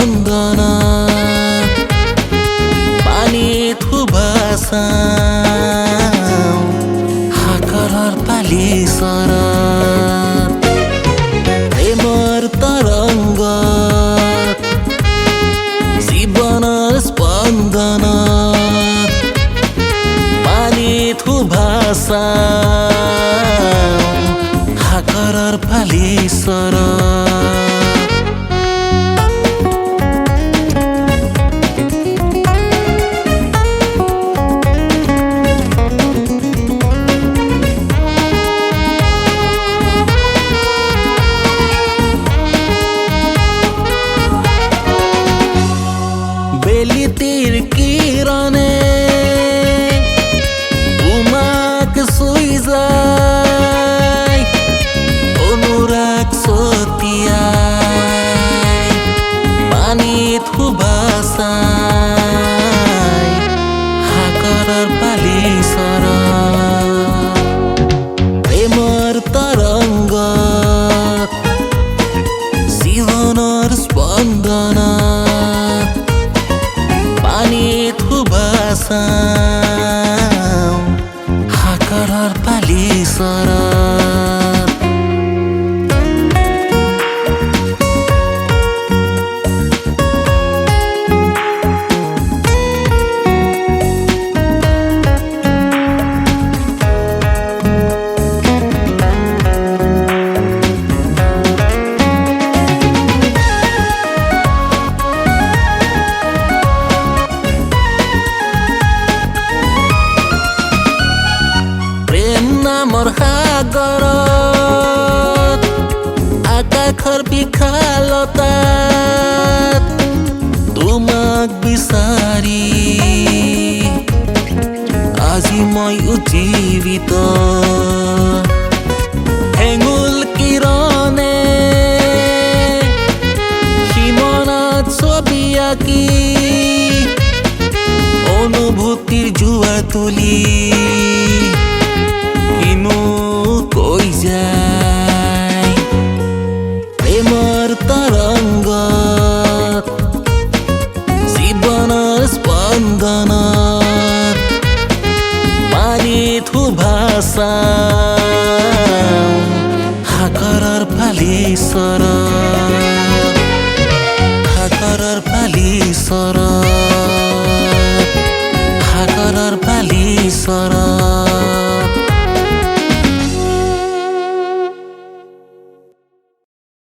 स्पन्दन पानीत हुभासा हाकरर पाली sir Premiere तरंग जीवनर स्पन्दन पानीत हुभासा हाकरर पाली सर বেলিতির কিরণে তোমাক ছুঁই যায় অনুরাগ ছটিয়াই পানীত সুবাসাই সাগৰৰ পালি চৰ প্ৰেমৰ তৰংগত জীৱনৰ স্পন্দন पानीत हुभासा हाकरर पाली सर নামৰ সাগৰত আকাশৰ বিশালতাত তোমাক বিচাৰি আজি মই উজ্জীৱিত হেঙুল কিৰণে সীমনাত ছবি আঁকি অনুভূতিৰ জোৱা তুলি কৈ যায় প্ৰেমৰ তৰংগত জীৱনৰ স্পন্দনত পানীত সুভাষা সাগৰৰ পালি চৰ সাগৰৰ পালি চৰ সাগৰৰ পালি চৰ